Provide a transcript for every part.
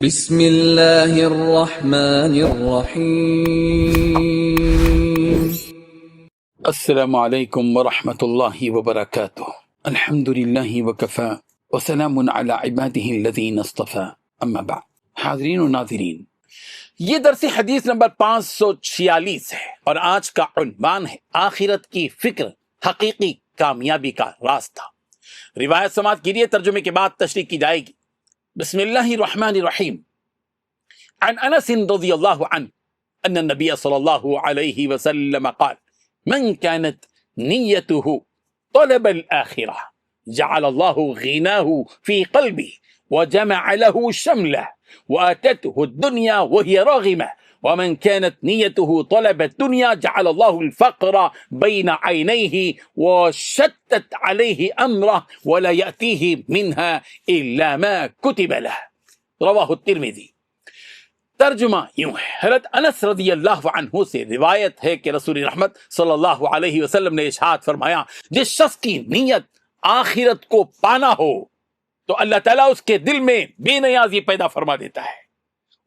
بسم اللہ الرحمن الرحیم۔ السلام علیکم ورحمۃ اللہ وبرکاتہ۔ الحمد للہ وکفی وسلام علی عبادہ الذین اصطفی، اما بعد۔ حاضرین و ناظرین، یہ درس حدیث نمبر 546 ہے اور آج کا عنوان ہے آخرت کی فکر حقیقی کامیابی کا راستہ۔ روایت سماعت کیجیے، ترجمے کے بعد تشریح کی جائے گی۔ بسم اللہ الرحمن الرحیم۔ عن انس رضی اللہ عنہ ان النبی صلی اللہ علیہ وسلم قال من كانت نیته طلب الآخرة جعل الله غناه في قلبه وجمع له شمله وآتته الدنيا وهي راغمة ومن كانت نيته طلب الدنيا جعل الله الفقر بين عينيه وشتت عليه أمره ولا يأتيه منها إلا ما كتب له، رواہ الترمذی۔ ترجمہ یوں ہے، حضرت انس رضی اللہ عنہ سے روایت ہے کہ رسول رحمت صلی اللہ علیہ وسلم نے ارشاد فرمایا، جس شخص کی نیت آخرت کو پانا ہو تو اللہ تعالیٰ اس کے دل میں بے نیازی پیدا فرما دیتا ہے،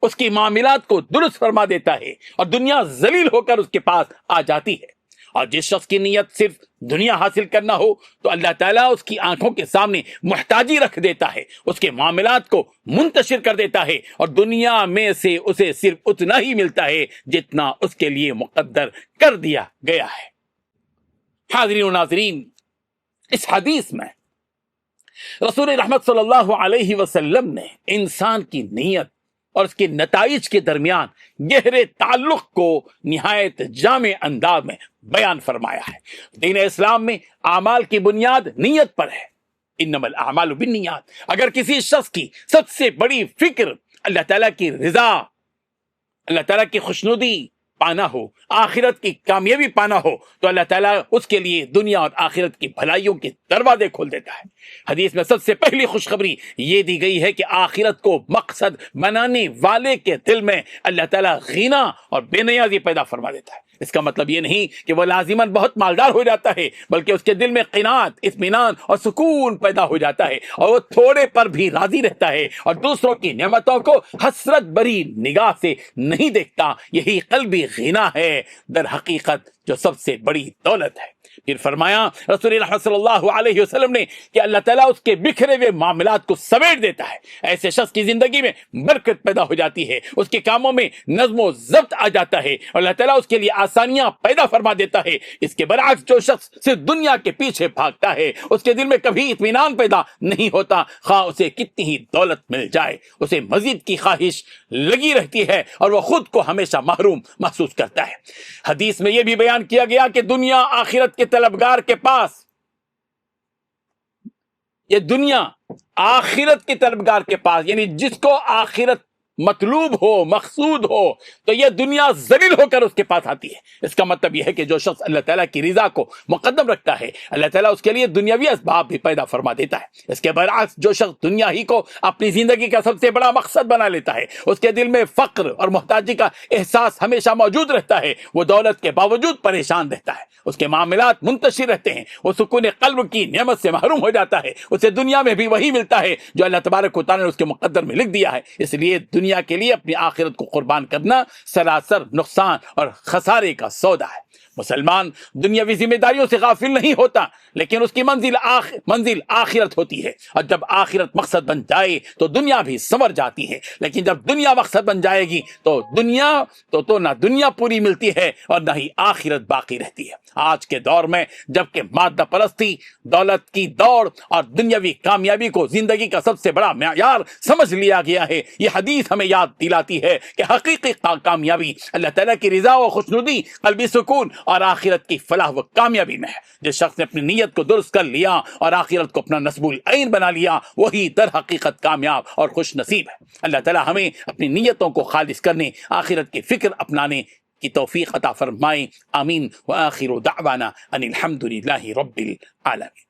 اس کی معاملات کو درست فرما دیتا ہے اور دنیا ذلیل ہو کر اس کے پاس آ جاتی ہے۔ اور جس شخص کی نیت صرف دنیا حاصل کرنا ہو تو اللہ تعالیٰ اس کی آنکھوں کے سامنے محتاجی رکھ دیتا ہے، اس کے معاملات کو منتشر کر دیتا ہے اور دنیا میں سے اسے صرف اتنا ہی ملتا ہے جتنا اس کے لیے مقدر کر دیا گیا ہے۔ حاضرین و ناظرین، اس حدیث میں رسول رحمت صلی اللہ علیہ وسلم نے انسان کی نیت اور اس کے نتائج کے درمیان گہرے تعلق کو نہایت جامع انداز میں بیان فرمایا ہے۔ دین اسلام میں اعمال کی بنیاد نیت پر ہے، انما الاعمال بالنیات۔ اگر کسی شخص کی سب سے بڑی فکر اللہ تعالیٰ کی رضا، اللہ تعالیٰ کی خوشنودی پانا ہو، آخرت کی کامیابی پانا ہو تو اللہ تعالیٰ اس کے لیے دنیا اور آخرت کی بھلائیوں کے دروازے کھول دیتا ہے۔ حدیث میں سب سے پہلی خوشخبری یہ دی گئی ہے کہ آخرت کو مقصد بنانے والے کے دل میں اللہ تعالیٰ غنا اور بے نیازی پیدا فرما دیتا ہے۔ اس کا مطلب یہ نہیں کہ وہ لازماً بہت مالدار ہو جاتا ہے، بلکہ اس کے دل میں قناعت، اطمینان اور سکون پیدا ہو جاتا ہے اور وہ تھوڑے پر بھی راضی رہتا ہے اور دوسروں کی نعمتوں کو حسرت بری نگاہ سے نہیں دیکھتا۔ یہی قلبی غنا ہے، در حقیقت جو سب سے بڑی دولت ہے۔ پھر فرمایا رسول اللہ صلی اللہ علیہ وسلم نے کہ اللہ تعالیٰ اس کے بکھرے ہوئے معاملات کو سمیٹ دیتا ہے۔ ایسے شخص کی زندگی میں برکت پیدا ہو جاتی ہے، اس کے کاموں میں نظم و ضبط آ جاتا ہے اور اللہ تعالیٰ اس کے لیے آسانیاں پیدا فرما دیتا ہے۔ اس کے برعکس جو شخص صرف دنیا کے پیچھے بھاگتا ہے، اس کے دل میں کبھی اطمینان پیدا نہیں ہوتا، خواہ اسے کتنی ہی دولت مل جائے، اسے مزید کی خواہش لگی رہتی ہے اور وہ خود کو ہمیشہ محروم محسوس کرتا ہے۔ حدیث میں یہ بھی بیان کیا گیا کہ دنیا آخرت کے طلبگار کے پاس، یہ دنیا آخرت کے طلبگار کے پاس، یعنی جس کو آخرت مطلوب ہو، مقصود ہو، تو یہ دنیا ذلیل ہو کر اس کے پاس آتی ہے۔ اس کا مطلب یہ ہے کہ جو شخص اللہ تعالیٰ کی رضا کو مقدم رکھتا ہے، اللہ تعالیٰ اس کے لیے دنیاوی اسباب بھی پیدا فرما دیتا ہے۔ اس کے برعکس جو شخص دنیا ہی کو اپنی زندگی کا سب سے بڑا مقصد بنا لیتا ہے، اس کے دل میں فقر اور محتاجی کا احساس ہمیشہ موجود رہتا ہے، وہ دولت کے باوجود پریشان رہتا ہے، اس کے معاملات منتشر رہتے ہیں، وہ سکون قلب کی نعمت سے محروم ہو جاتا ہے، اسے دنیا میں بھی وہی ملتا ہے جو اللہ تبارک و تعالیٰ نے اس کے مقدر میں لکھ دیا ہے۔ اس لیے دنیا کے لیے اپنی آخرت کو قربان کرنا سراسر نقصان اور خسارے کا سودا ہے۔ مسلمان دنیاوی ذمہ داریوں سے غافل نہیں ہوتا، لیکن اس کی منزل آخرت ہوتی ہے، اور جب آخرت مقصد بن جائے تو دنیا بھی سنور جاتی ہے، لیکن جب دنیا مقصد بن جائے گی تو نہ دنیا پوری ملتی ہے اور نہ ہی آخرت باقی رہتی ہے۔ آج کے دور میں جبکہ مادہ پرستی، دولت کی دوڑ اور دنیاوی کامیابی کو زندگی کا سب سے بڑا معیار سمجھ لیا گیا ہے، یہ حدیث ہمیں یاد دلاتی ہے کہ حقیقی کامیابی اللہ تعالیٰ کی رضا و خوشنودی، قلبی سکون اور آخرت کی فلاح و کامیابی میں ہے۔ جس شخص نے اپنی نیت کو درست کر لیا اور آخرت کو اپنا نصب العین بنا لیا، وہی در حقیقت کامیاب اور خوش نصیب ہے۔ اللہ تعالیٰ ہمیں اپنی نیتوں کو خالص کرنے، آخرت کی فکر اپنانے کی توفیق عطا فرمائے، آمین۔ وآخر دعوانا ان الحمد للہ رب العالمین۔